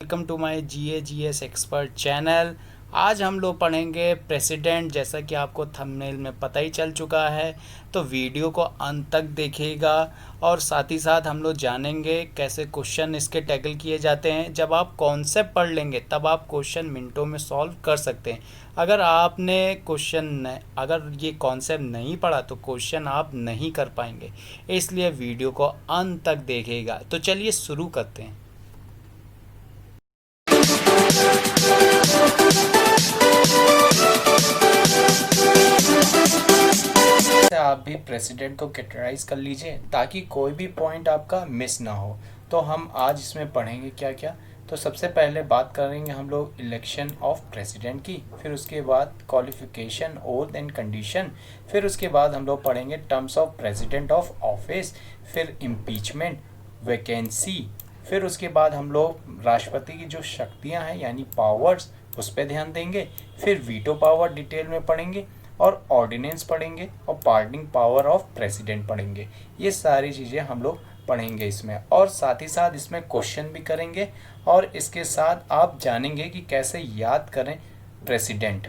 Welcome to my GS expert channel. आज हम लोग पढ़ेंगे प्रेसिडेंट, जैसा कि आपको थंबनेल में पता ही चल चुका है। तो वीडियो को अंत तक देखिएगा और साथ ही साथ हम लोग जानेंगे कैसे क्वेश्चन इसके टैकल किए जाते हैं। जब आप कॉन्सेप्ट पढ़ लेंगे तब आप क्वेश्चन मिनटों में सॉल्व कर सकते हैं। अगर ये कॉन्सेप्ट नहीं पढ़ा तो क्वेश्चन आप नहीं कर पाएंगे, इसलिए वीडियो को अंत तक देखिएगा। तो चलिए शुरू करते हैं। आप भी प्रेसिडेंट को कैटेगराइज कर लीजिए ताकि कोई भी पॉइंट आपका मिस ना हो। तो हम आज इसमें पढ़ेंगे क्या क्या। तो सबसे पहले बात करेंगे हम लोग इलेक्शन ऑफ प्रेसिडेंट की, फिर उसके बाद क्वालिफिकेशन ओथ एंड कंडीशन, फिर उसके बाद हम लोग पढ़ेंगे terms of president of office, फिर इम्पीचमेंट, वैकेंसी, फिर उसके बाद हम लोग राष्ट्रपति की जो शक्तियां हैं यानी पावर्स उस पर ध्यान देंगे, फिर वीटो पावर डिटेल में पढ़ेंगे और ऑर्डिनेंस पढ़ेंगे और पार्डनिंग पावर ऑफ प्रेसिडेंट पढ़ेंगे। ये सारी चीज़ें हम लोग पढ़ेंगे इसमें, और साथ ही साथ इसमें क्वेश्चन भी करेंगे और इसके साथ आप जानेंगे कि कैसे याद करें प्रेसिडेंट।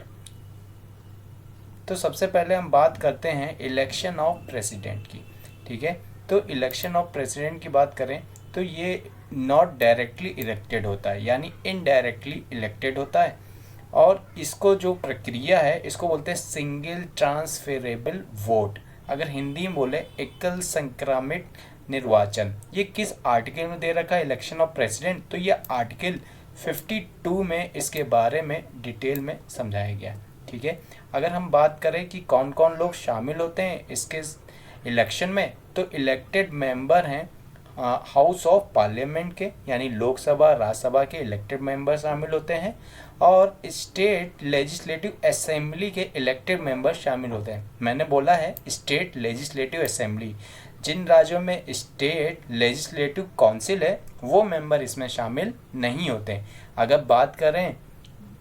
तो सबसे पहले हम बात करते हैं इलेक्शन ऑफ प्रेसिडेंट की, ठीक है। तो इलेक्शन ऑफ प्रेसिडेंट की बात करें तो ये नॉट डायरेक्टली इलेक्टेड होता है, यानी इनडायरेक्टली इलेक्टेड होता है। और इसको जो प्रक्रिया है इसको बोलते हैं सिंगल ट्रांसफरेबल वोट, अगर हिंदी में बोले एकल संक्रामित निर्वाचन। ये किस आर्टिकल में दे रखा है इलेक्शन ऑफ प्रेसिडेंट, तो ये आर्टिकल 52 में इसके बारे में डिटेल में समझाया गया, ठीक है। अगर हम बात करें कि कौन कौन लोग शामिल होते हैं इसके इलेक्शन में, तो इलेक्टेड मेंबर हैं हाउस ऑफ पार्लियामेंट के, यानी लोकसभा राज्यसभा के इलेक्टेड मेंबर शामिल होते हैं, और स्टेट लेजिस्लेटिव असेंबली के इलेक्टेड मेंबर शामिल होते हैं। मैंने बोला है स्टेट लेजिस्लेटिव असेंबली, जिन राज्यों में स्टेट लेजिस्लेटिव काउंसिल है वो मेंबर इसमें शामिल नहीं होते। अगर बात करें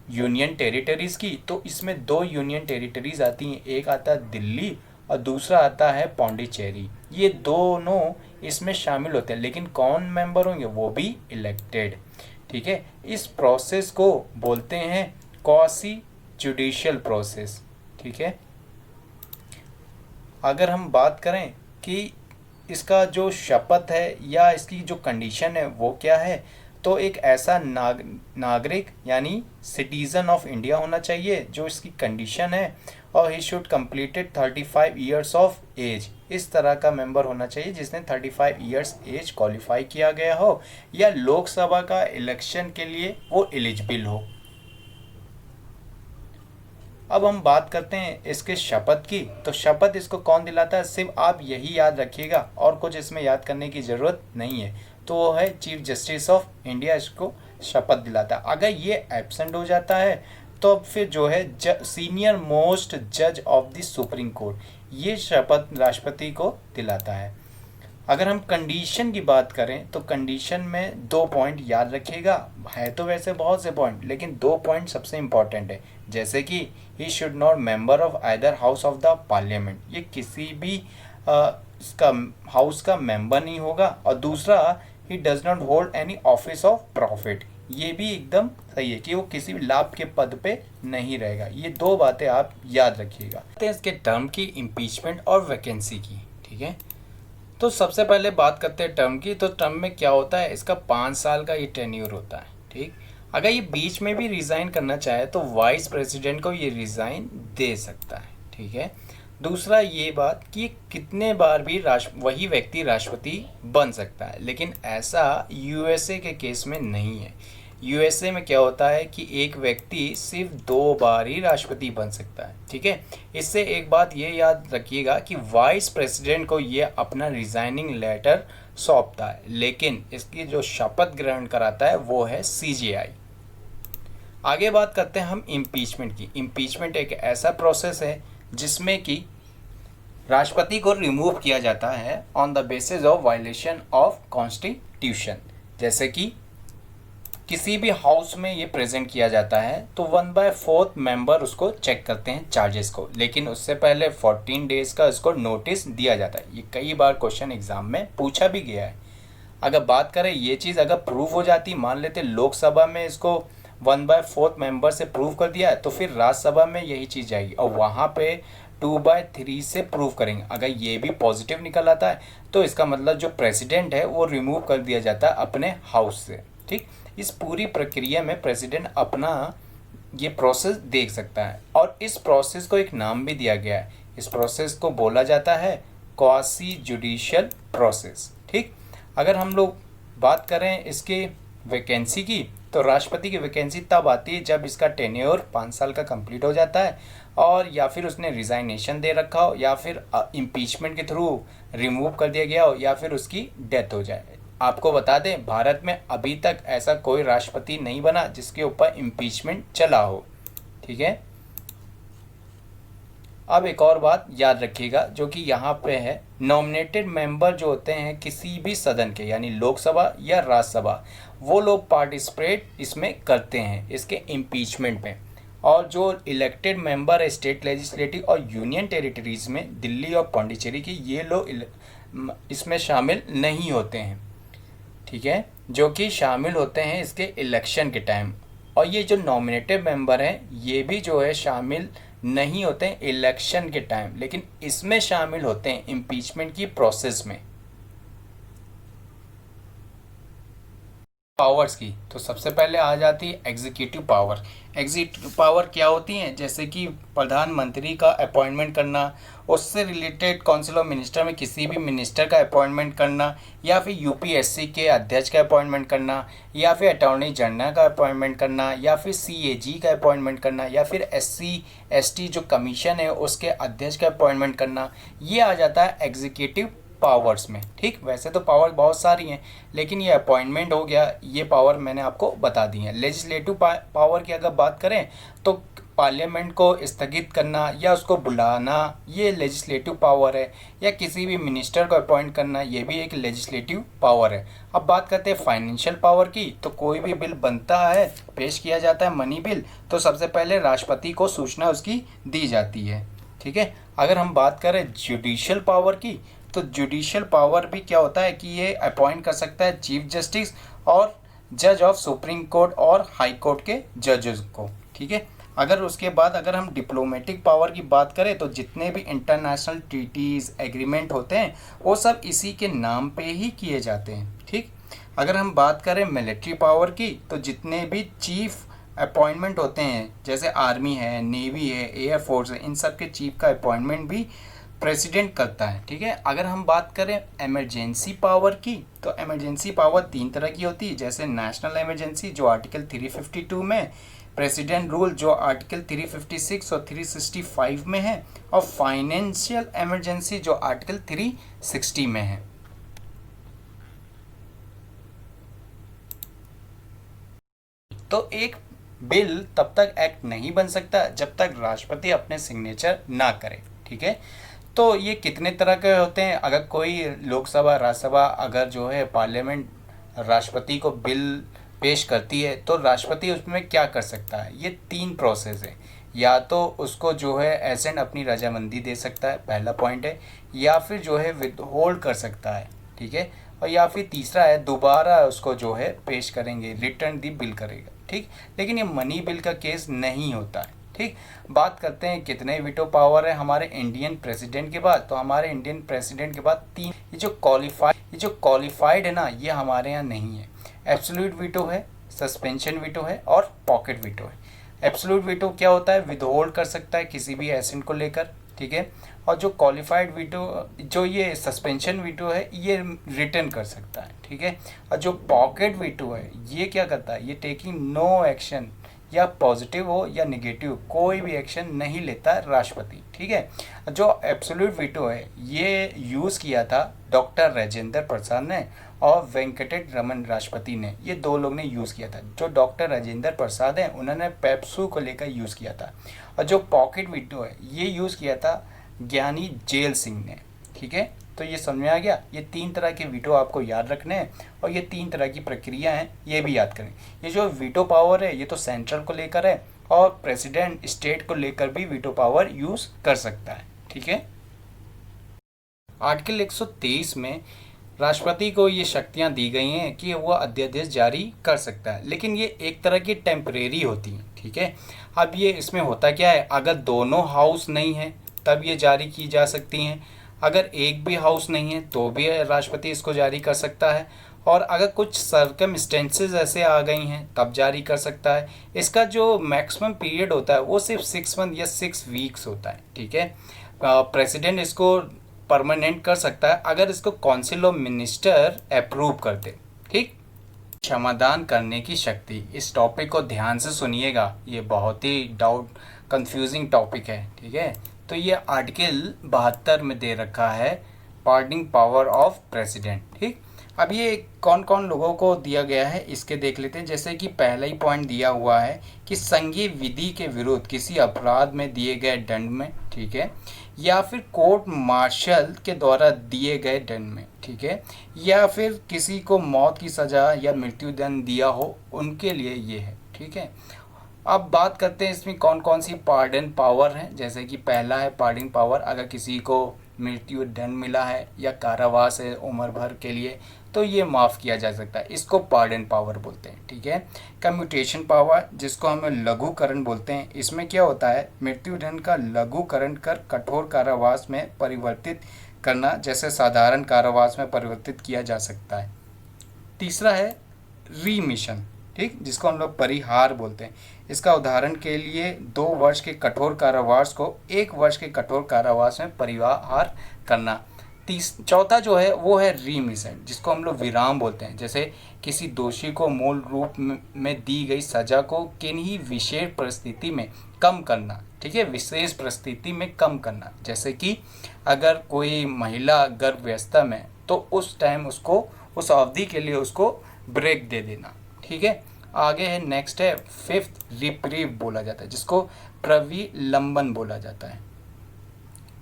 यूनियन टेरिटरीज़ की, तो इसमें दो यूनियन टेरिटरीज़ आती हैं, एक आता है दिल्ली और दूसरा आता है पौंडीचेरी। ये दोनों इसमें शामिल होते हैं, लेकिन कौन मेंबर होंगे, वो भी इलेक्टेड, ठीक है। इस प्रोसेस को बोलते हैं क्वासी जुडिशियल प्रोसेस, ठीक है। अगर हम बात करें कि इसका जो शपथ है या इसकी जो कंडीशन है वो क्या है, तो एक ऐसा नागरिक यानी सिटीज़न ऑफ इंडिया होना चाहिए जो इसकी कंडीशन है, और he should completed 35 years of age. इस तरह का मेंबर होना चाहिए जिसने 35 ईयर्स एज क्वालिफाई किया गया हो, या लोकसभा का इलेक्शन के लिए वो एलिजिबल हो। अब हम बात करते हैं इसके शपथ की। तो शपथ इसको कौन दिलाता है, सिर्फ आप यही याद रखिएगा और कुछ इसमें याद करने की ज़रूरत नहीं है। तो वो है चीफ जस्टिस ऑफ इंडिया इसको शपथ दिलाता है। अगर ये एब्सेंट हो जाता है तो फिर जो है सीनियर मोस्ट जज ऑफ द सुप्रीम कोर्ट, ये शपथ राष्ट्रपति को दिलाता है। अगर हम कंडीशन की बात करें तो कंडीशन में 2 पॉइंट याद रखिएगा, है तो वैसे बहुत से पॉइंट, लेकिन 2 पॉइंट सबसे इम्पॉर्टेंट है, जैसे कि he should not member of either house of the parliament, ये किसी भी इसका हाउस का मेंबर नहीं होगा, और दूसरा he does not hold any office of profit, ये भी एकदम सही है कि वो किसी भी लाभ के पद पे नहीं रहेगा। ये 2 बातें आप याद रखिएगा। इसके टर्म की, इम्पीचमेंट और वैकेंसी की, ठीक है। तो सबसे पहले बात करते हैं टर्म की। तो टर्म में क्या होता है, इसका 5 साल का ये टेन्योर होता है, ठीक। अगर ये बीच में भी रिज़ाइन करना चाहे तो वाइस प्रेसिडेंट को ये रिज़ाइन दे सकता है, ठीक है। दूसरा ये बात कि कितने बार भी वही व्यक्ति राष्ट्रपति बन सकता है, लेकिन ऐसा यूएसए के केस में नहीं है। यूएसए में क्या होता है कि एक व्यक्ति सिर्फ 2 बार ही राष्ट्रपति बन सकता है, ठीक है। इससे एक बात ये याद रखिएगा कि वाइस प्रेसिडेंट को ये अपना रिजाइनिंग लेटर सौंपता है, लेकिन इसकी जो शपथ ग्रहण कराता है वो है सीजेआई। आगे बात करते हैं हम इम्पीचमेंट की। इम्पीचमेंट एक ऐसा प्रोसेस है जिसमें कि राष्ट्रपति को रिमूव किया जाता है on the basis of violation of constitution. जैसे कि किसी भी हाउस में ये प्रेजेंट किया जाता है तो 1/4 मेंबर उसको चेक करते हैं चार्जेस को, लेकिन उससे पहले 14 डेज का इसको नोटिस दिया जाता है। ये कई बार क्वेश्चन एग्जाम में पूछा भी गया है। अगर बात करें ये चीज़ अगर प्रूव हो जाती, मान लेते लोकसभा में इसको 1/4 मेंबर से प्रूव कर दिया है, तो फिर राज्यसभा में यही चीज़ जाएगी और वहाँ पे 2/3 से प्रूव करेंगे। अगर ये भी पॉजिटिव निकल आता है तो इसका मतलब जो प्रेसिडेंट है वो रिमूव कर दिया जाता है अपने हाउस से। ठीक, इस पूरी प्रक्रिया में प्रेसिडेंट अपना ये प्रोसेस देख सकता है और इस प्रोसेस को एक नाम भी दिया गया है। इस प्रोसेस को बोला जाता है क्वासी जुडिशियल प्रोसेस। ठीक, अगर हम लोग बात करें इसके वैकेंसी की, तो राष्ट्रपति की वैकेंसी तब आती है जब इसका टेन्योर 5 साल का कंप्लीट हो जाता है और या फिर उसने रिजाइनेशन दे रखा हो या फिर इम्पीचमेंट के थ्रू रिमूव कर दिया गया हो या फिर उसकी डेथ हो जाए। आपको बता दें भारत में अभी तक ऐसा कोई राष्ट्रपति नहीं बना जिसके ऊपर इम्पीचमेंट चला हो। ठीक है, अब एक और बात याद रखिएगा जो कि यहाँ पे है, नॉमिनेटेड मेंबर जो होते हैं किसी भी सदन के यानी लोकसभा या राज्यसभा, वो लोग पार्टिसिपेट इसमें करते हैं इसके इम्पीचमेंट में। और जो इलेक्टेड मेंबर है स्टेट लेजिस्लेटिव और यूनियन टेरिटरीज में, दिल्ली और पौंडीचेरी की, ये लोग इसमें शामिल नहीं होते हैं। ठीक है, जो कि शामिल होते हैं इसके इलेक्शन के टाइम। और ये जो नॉमिनेटेड मेंबर हैं ये भी जो है शामिल नहीं होते हैं इलेक्शन के टाइम, लेकिन इसमें शामिल होते हैं इम्पीचमेंट की प्रोसेस में। पावर्स की तो सबसे पहले आ जाती है एग्जीक्यूटिव पावर। एग्जीक्यूटिव पावर क्या होती हैं, जैसे कि प्रधानमंत्री का अपॉइंटमेंट करना, उससे रिलेटेड काउंसिल ऑफ मिनिस्टर में किसी भी मिनिस्टर का अपॉइंटमेंट करना, या फिर यूपीएससी के अध्यक्ष का अपॉइंटमेंट करना, या फिर अटॉर्नी जनरल का अपॉइंटमेंट करना, या फिर सीएजी का अपॉइंटमेंट करना, या फिर एससी एसटी जो कमीशन है उसके अध्यक्ष का अपॉइंटमेंट करना, ये आ जाता है एग्जीक्यूटिव पावर्स में। ठीक, वैसे तो पावर बहुत सारी हैं लेकिन ये अपॉइंटमेंट हो गया, ये पावर मैंने आपको बता दी है। लेजिस्लेटिव पावर की अगर बात करें तो पार्लियामेंट को स्थगित करना या उसको बुलाना ये लेजिस्लेटिव पावर है, या किसी भी मिनिस्टर को अपॉइंट करना ये भी एक लेजिस्लेटिव पावर है। अब बात करते हैं फाइनेंशियल पावर की, तो कोई भी बिल बनता है, पेश किया जाता है मनी बिल, तो सबसे पहले राष्ट्रपति को सूचना उसकी दी जाती है। ठीक है, अगर हम बात करें जुडिशियल पावर की, तो जुडिशियल पावर भी क्या होता है कि ये अपॉइंट कर सकता है चीफ जस्टिस और जज ऑफ सुप्रीम कोर्ट और हाई कोर्ट के जजेस को। ठीक है, अगर उसके बाद अगर हम डिप्लोमेटिक पावर की बात करें तो जितने भी इंटरनेशनल ट्रीटीज़ एग्रीमेंट होते हैं वो सब इसी के नाम पे ही किए जाते हैं। ठीक, अगर हम बात करें मिलिट्री पावर की, तो जितने भी चीफ अपॉइंटमेंट होते हैं जैसे आर्मी है, नेवी है, एयरफोर्स है, इन सब के चीफ का अपॉइंटमेंट भी प्रेसिडेंट करता है। ठीक है, अगर हम बात करें इमरजेंसी पावर की, तो इमरजेंसी पावर 3 तरह की होती है, जैसे नेशनल इमरजेंसी जो आर्टिकल 352 में, प्रेसिडेंट रूल जो आर्टिकल 356 और 365 में है, और फाइनेंशियल इमरजेंसी जो आर्टिकल 360 में है। तो एक बिल तब तक एक्ट नहीं बन सकता जब तक राष्ट्रपति अपने सिग्नेचर ना करे। ठीक है, तो ये कितने तरह के होते हैं, अगर कोई लोकसभा राज्यसभा अगर जो है पार्लियामेंट राष्ट्रपति को बिल पेश करती है तो राष्ट्रपति उसमें क्या कर सकता है, ये 3 प्रोसेस है। या तो उसको जो है एसेंट अपनी रजामंदी दे सकता है, पहला पॉइंट है, या फिर जो है विद होल्ड कर सकता है। ठीक है, और या फिर तीसरा है दोबारा उसको जो है पेश करेंगे, रिटर्न दी बिल करेगा। ठीक, लेकिन ये मनी बिल का केस नहीं होता है। ठीक, बात करते हैं कितने वीटो पावर है हमारे इंडियन प्रेसिडेंट के बाद, तो हमारे इंडियन प्रेसिडेंट के बाद 3। ये जो क्वालिफाइड है ना, ये हमारे यहाँ नहीं है। एब्सोल्यूट वीटो है, सस्पेंशन वीटो है और पॉकेट वीटो है। एब्सोल्यूट वीटो क्या होता है, विदहोल्ड कर सकता है किसी भी एसेंट को लेकर। ठीक है, और जो क्वालिफाइड वीटो, जो ये सस्पेंशन वीटो है, ये रिटर्न कर सकता है। ठीक है, और जो पॉकेट वीटो है ये क्या करता है, ये टेकिंग नो एक्शन, या पॉजिटिव हो या निगेटिव कोई भी एक्शन नहीं लेता राष्ट्रपति। ठीक है, जो एब्सोल्यूट वीटो है ये यूज़ किया था डॉक्टर राजेंद्र प्रसाद ने और वेंकटेट रमन राष्ट्रपति ने, ये 2 लोग ने यूज़ किया था। जो डॉक्टर राजेंद्र प्रसाद हैं उन्होंने पेप्सू को लेकर यूज़ किया था, और जो पॉकेट वीटो है ये यूज़ किया था ज्ञानी जेल सिंह ने। ठीक है, तो ये समझ में आ गया। ये 3 तरह के वीटो आपको याद रखने हैं और ये 3 तरह की प्रक्रिया हैं, ये भी याद करें। ये जो वीटो पावर है ये तो सेंट्रल को लेकर है और प्रेसिडेंट स्टेट को लेकर भी वीटो पावर यूज़ कर सकता है। ठीक है, आर्टिकल 123 में राष्ट्रपति को ये शक्तियां दी गई हैं कि वह अध्यादेश जारी कर सकता है, लेकिन ये एक तरह की टेम्परेरी होती हैं। ठीक है, अब ये इसमें होता क्या है, अगर दोनों हाउस नहीं है तब ये जारी की जा सकती हैं, अगर एक भी हाउस नहीं है तो भी राष्ट्रपति इसको जारी कर सकता है, और अगर कुछ सर्कमस्टेंसेस ऐसे आ गई हैं तब जारी कर सकता है। इसका जो मैक्सिमम पीरियड होता है वो सिर्फ 6 मंथ या 6 वीक्स होता है। ठीक है, प्रेसिडेंट इसको परमानेंट कर सकता है अगर इसको काउंसिल ऑफ मिनिस्टर अप्रूव करते। ठीक, क्षमादान करने की शक्ति, इस टॉपिक को ध्यान से सुनिएगा, ये बहुत ही कंफ्यूजिंग टॉपिक है। ठीक है, तो ये आर्टिकल 72 में दे रखा है, पार्डनिंग पावर ऑफ प्रेसिडेंट। ठीक, अब ये कौन कौन लोगों को दिया गया है इसके देख लेते हैं। जैसे कि पहला ही पॉइंट दिया हुआ है कि संघीय विधि के विरुद्ध किसी अपराध में दिए गए दंड में, ठीक है, या फिर कोर्ट मार्शल के द्वारा दिए गए दंड में, ठीक है, या फिर किसी को मौत की सज़ा या मृत्यु दंड दिया हो, उनके लिए ये है। ठीक है, अब बात करते हैं इसमें कौन कौन सी पार्डन पावर हैं। जैसे कि पहला है पार्डन पावर, अगर किसी को मृत्यु दंड मिला है या कारावास है उम्र भर के लिए तो ये माफ़ किया जा सकता है, इसको पार्डन पावर बोलते हैं। ठीक है, कम्यूटेशन पावर, जिसको हम लघुकरण बोलते हैं, इसमें क्या होता है, मृत्युदंड का लघुकरण कर कठोर कारावास में परिवर्तित करना, जैसे साधारण कारावास में परिवर्तित किया जा सकता है। तीसरा है रीमिशन, ठीक, जिसको हम लोग परिहार बोलते हैं। इसका उदाहरण के लिए 2 वर्ष के कठोर कारावास को 1 वर्ष के कठोर कारावास में परिहार करना। चौथा जो है वो है रीमिशन, जिसको हम लोग विराम बोलते हैं। जैसे किसी दोषी को मूल रूप में दी गई सजा को किन्हीं विशेष परिस्थिति में कम करना। ठीक है, विशेष परिस्थिति में कम करना, जैसे कि अगर कोई महिला गर्भावस्था में तो उस टाइम उसको उस अवधि के लिए उसको ब्रेक दे देना। ठीक है, आगे है नेक्स्ट है 5th रिप्रीव बोला जाता है, जिसको प्रविलंबन बोला जाता है।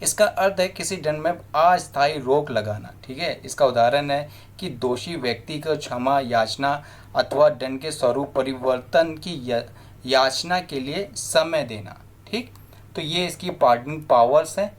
इसका अर्थ है किसी दंड में अस्थायी रोक लगाना। ठीक है, इसका उदाहरण है कि दोषी व्यक्ति को क्षमा याचना अथवा दंड के स्वरूप परिवर्तन की याचना के लिए समय देना। ठीक, तो ये इसकी पार्डनिंग पावर्स हैं।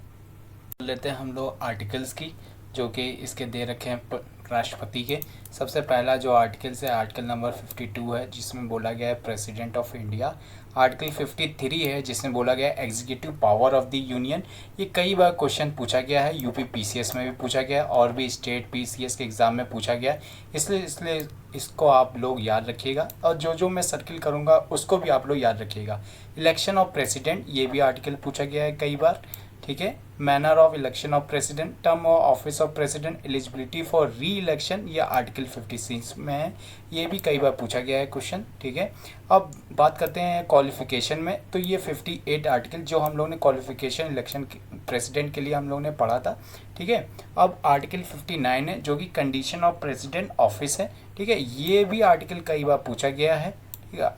लेते हैं हम लोग आर्टिकल्स की, जो कि इसके दे रखे हैं राष्ट्रपति के। सबसे पहला जो आर्टिकल्स है आर्टिकल नंबर 52 है, जिसमें बोला गया है प्रेसिडेंट ऑफ इंडिया। आर्टिकल 53 है, जिसमें बोला गया है executive power of the union. ये कई बार क्वेश्चन पूछा गया है, यूपी पीसीएस में भी पूछा गया है और भी स्टेट पीसीएस के एग्ज़ाम में पूछा गया है, इसलिए इसको आप लोग याद रखिएगा, और जो मैं सर्किल करूँगा उसको भी आप लोग याद रखिएगा। इलेक्शन ऑफ प्रेसिडेंट, ये भी आर्टिकल पूछा गया है कई बार। ठीक है, manner of election of president, term of office of president, eligibility for री इलेक्शन, ये आर्टिकल 56 में है, ये भी कई बार पूछा गया है क्वेश्चन। ठीक है, अब बात करते हैं क्वालिफिकेशन में, तो ये 58 आर्टिकल जो हम लोग ने क्वालिफिकेशन इलेक्शन प्रेसिडेंट के लिए हम लोग ने पढ़ा था। ठीक है, अब आर्टिकल 59 है, जो कि कंडीशन ऑफ प्रेसिडेंट ऑफिस है। ठीक है, ये भी आर्टिकल कई बार पूछा गया है।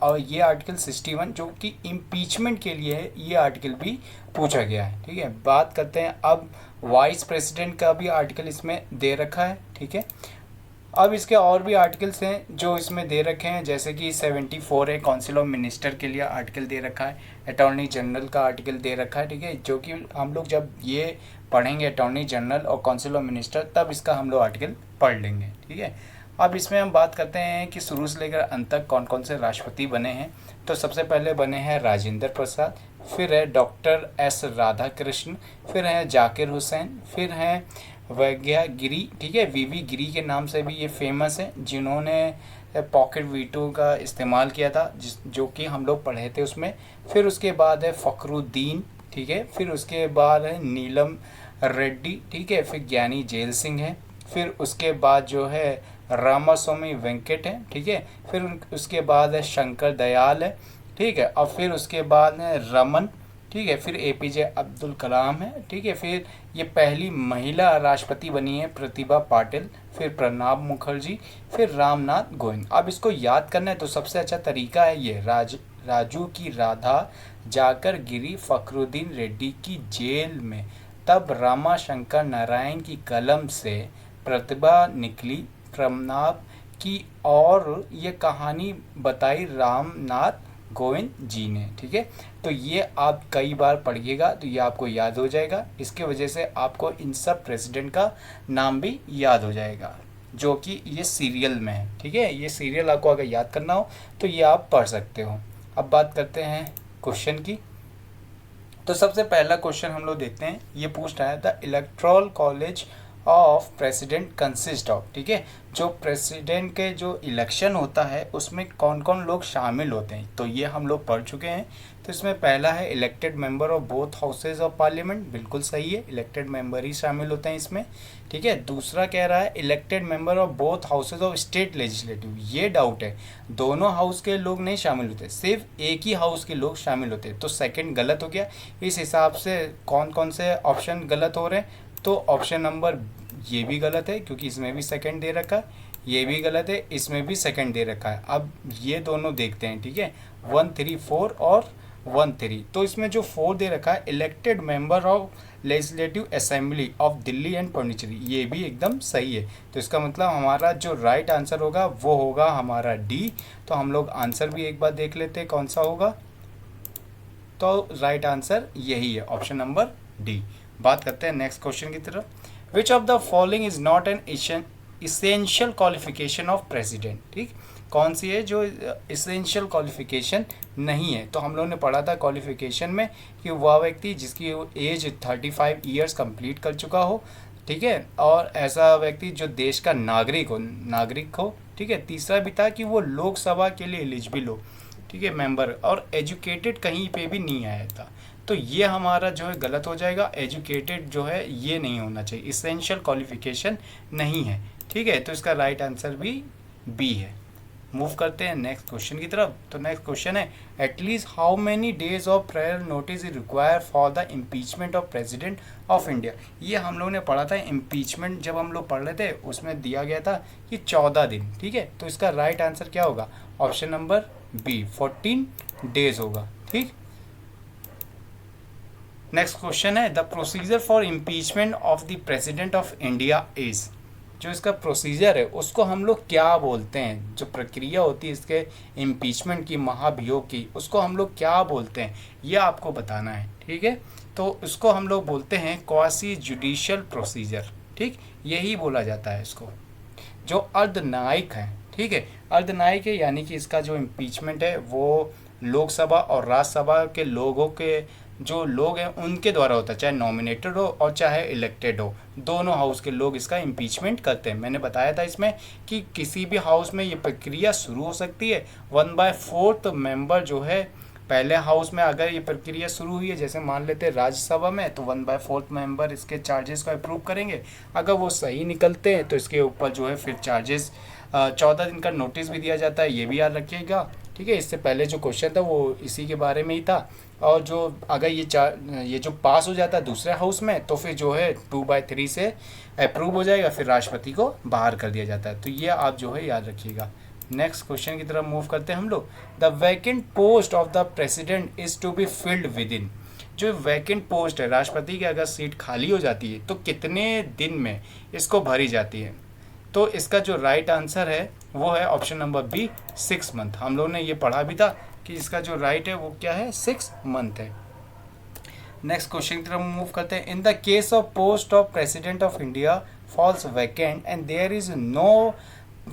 और ये आर्टिकल 61 जो कि इम्पीचमेंट के लिए है, ये आर्टिकल भी पूछा गया है। ठीक है, बात करते हैं अब वाइस प्रेसिडेंट का भी आर्टिकल इसमें दे रखा है। ठीक है, अब इसके और भी आर्टिकल्स हैं जो इसमें दे रखे हैं, जैसे कि 74 है, काउंसिल ऑफ मिनिस्टर के लिए आर्टिकल दे रखा है, अटॉर्नी जनरल का आर्टिकल दे रखा है। ठीक है, जो कि हम लोग जब ये पढ़ेंगे अटॉर्नी जनरल और काउंसिल ऑफ मिनिस्टर, तब इसका हम लोग आर्टिकल पढ़ लेंगे। ठीक है, अब इसमें हम बात करते हैं कि शुरू से लेकर अंत तक कौन कौन से राष्ट्रपति बने हैं। तो सबसे पहले बने हैं राजेंद्र प्रसाद, फिर है डॉक्टर एस राधाकृष्ण, फिर है जाकिर हुसैन, फिर है वैज्ञा गिरी। ठीक है, वीवी गिरी के नाम से भी ये फेमस है, जिन्होंने पॉकेट वीटो का इस्तेमाल किया था, जो कि हम लोग पढ़े थे उसमें। फिर उसके बाद है फखरुद्दीन। ठीक है, फिर उसके बाद है नीलम रेड्डी। ठीक है, फिर ज्ञानी जेल सिंह है, फिर उसके बाद जो है रामास्वामी वेंकट है। ठीक है, फिर उसके बाद है शंकर दयाल है। ठीक है, और फिर उसके बाद है रमन। ठीक है, फिर एपीजे अब्दुल कलाम है। ठीक है, फिर ये पहली महिला राष्ट्रपति बनी है प्रतिभा पाटिल, फिर प्रणब मुखर्जी, फिर रामनाथ गोविंद। अब इसको याद करना है तो सबसे अच्छा तरीका है ये राजू की राधा जाकर गिरी फखरुद्दीन रेड्डी की जेल में, तब रामा शंकर नारायण की कलम से प्रतिभा निकली प्रणब की, और ये कहानी बताई रामनाथ गोविंद जी ने। ठीक है, तो ये आप कई बार पढ़िएगा तो ये आपको याद हो जाएगा, इसके वजह से आपको इन सब प्रेसिडेंट का नाम भी याद हो जाएगा। जो कि ये सीरियल में है। ठीक है, ये सीरियल आपको अगर याद करना हो तो ये आप पढ़ सकते हो। अब बात करते हैं क्वेश्चन की। तो सबसे पहला क्वेश्चन हम लोग देखते हैं, ये पूछ रहा है the electoral college of president consist of. ठीक है, जो प्रेसिडेंट के जो इलेक्शन होता है उसमें कौन कौन लोग शामिल होते हैं, तो ये हम लोग पढ़ चुके हैं। तो इसमें पहला है elected member of both houses of parliament, बिल्कुल सही है, इलेक्टेड मेंबर ही शामिल होते हैं इसमें। ठीक है, दूसरा कह रहा है elected member of both houses of state legislative, ये डाउट है, दोनों हाउस के लोग नहीं शामिल होते, सिर्फ एक ही हाउस के लोग शामिल होते हैं। तो सेकंड गलत हो गया। इस हिसाब से कौन कौन से ऑप्शन गलत हो रहे हैं, तो ऑप्शन नंबर ये भी गलत है क्योंकि इसमें भी सेकंड दे रखा है, ये भी गलत है, इसमें भी सेकंड दे रखा है। अब ये दोनों देखते हैं। ठीक है, 1 3 4 और 1 3। तो इसमें जो 4 दे रखा है elected member of legislative assembly of Delhi and Pondicherry, ये भी एकदम सही है। तो इसका मतलब हमारा जो राइट आंसर होगा वो होगा हमारा डी। तो हम लोग आंसर भी एक बार देख लेते हैं कौन सा होगा। तो राइट आंसर यही है, ऑप्शन नंबर डी। बात करते हैं नेक्स्ट क्वेश्चन की तरफ। Which of the following is not an essential qualification of president. ठीक, कौन सी है जो इसेंशियल क्वालिफिकेशन नहीं है। तो हम लोगों ने पढ़ा था क्वालिफिकेशन में कि वह व्यक्ति जिसकी एज 35 ईयर्स कंप्लीट कर चुका हो। ठीक है, और ऐसा व्यक्ति जो देश का नागरिक हो। ठीक है, तीसरा भी था कि वो लोकसभा के लिए एलिजिबल हो। ठीक है, मेंबर, और एजुकेटेड कहीं पे भी नहीं आया था। तो ये हमारा जो है गलत हो जाएगा, एजुकेटेड जो है ये नहीं होना चाहिए, इसेंशियल क्वालिफिकेशन नहीं है। ठीक है, तो इसका राइट आंसर भी बी है। मूव करते हैं नेक्स्ट क्वेश्चन की तरफ। तो नेक्स्ट क्वेश्चन है at least how many days of prior notice is require for the impeachment of president of India. ये हम लोग ने पढ़ा था, इम्पीचमेंट जब हम लोग पढ़ रहे थे उसमें दिया गया था कि 14 दिन। ठीक है, तो इसका राइट आंसर क्या होगा, ऑप्शन नंबर बी 14 डेज होगा। ठीक, नेक्स्ट क्वेश्चन है the procedure for impeachment of the president of India is. जो इसका प्रोसीजर है उसको हम लोग क्या बोलते हैं, जो प्रक्रिया होती है इसके इम्पीचमेंट की, महाभियोग की, उसको हम लोग क्या बोलते हैं, ये आपको बताना है। ठीक है, तो उसको हम लोग बोलते हैं क्वासी जुडिशियल प्रोसीजर। ठीक, यही बोला जाता है इसको, जो अर्धन्यायिक है। ठीक है, अर्धन्यायिक है यानी कि इसका जो इम्पीचमेंट है वो लोकसभा और राज्यसभा के लोगों के जो लोग हैं उनके द्वारा होता है, चाहे नॉमिनेटेड हो और चाहे इलेक्टेड हो, दोनों हाउस के लोग इसका इम्पीचमेंट करते हैं। मैंने बताया था इसमें कि किसी भी हाउस में ये प्रक्रिया शुरू हो सकती है। 1/4 मेंबर जो है पहले हाउस में अगर ये प्रक्रिया शुरू हुई है, जैसे मान लेते हैं राज्यसभा में, तो 1/4 मेंबर इसके चार्जेस को अप्रूव करेंगे। अगर वो सही निकलते हैं तो इसके ऊपर जो है फिर चार्जेस 14 दिन का नोटिस भी दिया जाता है, ये भी याद रखिएगा। ठीक है, इससे पहले जो क्वेश्चन था वो इसी के बारे में ही था। और जो अगर ये जो पास हो जाता है दूसरे हाउस में तो फिर जो है 2/3 से अप्रूव हो जाएगा, फिर राष्ट्रपति को बाहर कर दिया जाता है। तो ये आप जो है याद रखिएगा। नेक्स्ट क्वेश्चन की तरफ मूव करते हैं हम लोग। The vacant post of the president is to be filled within. जो वैकेंट पोस्ट है, राष्ट्रपति की अगर सीट खाली हो जाती है तो कितने दिन में इसको भरी जाती है। तो इसका जो राइट आंसर है वो है ऑप्शन नंबर बी 6 मंथ। हम लोगों ने ये पढ़ा भी था कि इसका जो राइट है वो क्या है, 6 मंथ है। नेक्स्ट क्वेश्चन की तरफ मूव करते हैं। In the case of post of president of India falls vacant and there is no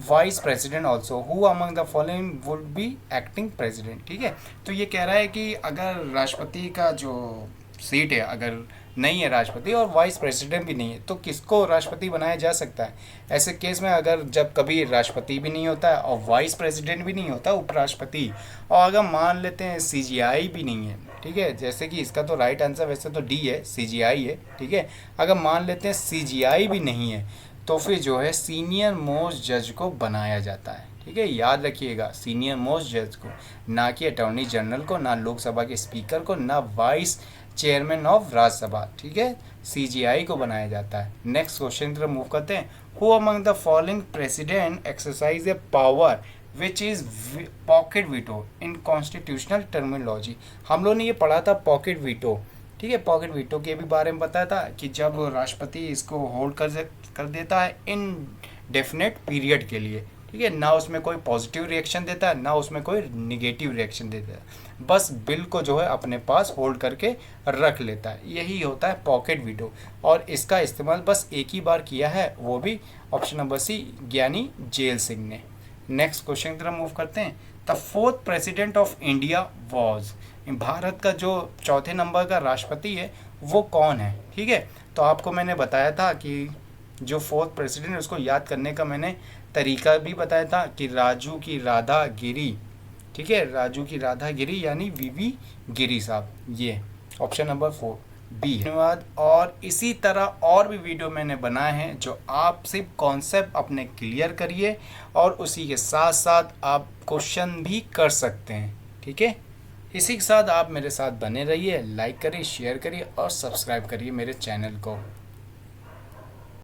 vice president also, who among the following would be acting president. ठीक है, तो ये कह रहा है कि अगर राष्ट्रपति का जो सीट है अगर नहीं है राष्ट्रपति और वाइस प्रेसिडेंट भी नहीं है तो किसको राष्ट्रपति बनाया जा सकता है। ऐसे केस में अगर जब कभी राष्ट्रपति भी नहीं होता है और वाइस प्रेसिडेंट भी नहीं होता, उपराष्ट्रपति, और अगर मान लेते हैं सीजीआई भी नहीं है। ठीक है, जैसे कि इसका तो राइट आंसर वैसे तो डी है, सीजीआई है। ठीक है, अगर मान लेते हैं सीजीआई भी नहीं है तो फिर जो है सीनियर मोस्ट जज को बनाया जाता है। ठीक है, याद रखिएगा, सीनियर मोस्ट जज को, ना कि अटॉर्नी जनरल को, ना लोकसभा के स्पीकर को, ना वाइस चेयरमैन ऑफ राज्यसभा। ठीक है, सीजीआई को बनाया जाता है। नेक्स्ट क्वेश्चन की तरफ मूव करते हैं। Who among the following president exercise A power which is pocket veto in constitutional terminology. हम लोगों ने ये पढ़ा था पॉकेट वीटो। ठीक है, पॉकेट वीटो के भी बारे में बताया था कि जब राष्ट्रपति इसको होल्ड कर देता है इन डेफिनेट पीरियड के लिए, ठीक है, ना उसमें कोई पॉजिटिव रिएक्शन देता है ना उसमें कोई निगेटिव रिएक्शन देता है, बस बिल को जो है अपने पास होल्ड करके रख लेता है। यही होता है पॉकेट वीटो, और इसका इस्तेमाल बस एक ही बार किया है, वो भी ऑप्शन नंबर सी ज्ञानी जेल सिंह ने। नेक्स्ट क्वेश्चन की तरफ मूव करते हैं। The fourth president of India was, Bharat का जो चौथे नंबर का राष्ट्रपति है वो कौन है। ठीक है, तो आपको मैंने बताया था कि जो फोर्थ प्रेसिडेंट उसको याद करने का मैंने तरीका भी बताया था कि राजू की राधा गिरी। ठीक है, राजू की राधा गिरी यानी वीवी गिरी साहब, ये ऑप्शन नंबर 4 बी। धन्यवाद। और इसी तरह और भी वीडियो मैंने बनाए हैं जो आप सिर्फ कॉन्सेप्ट अपने क्लियर करिए और उसी के साथ साथ आप क्वेश्चन भी कर सकते हैं। ठीक है, इसी के साथ आप मेरे साथ बने रहिए, लाइक करिए, शेयर करिए और सब्सक्राइब करिए मेरे चैनल को।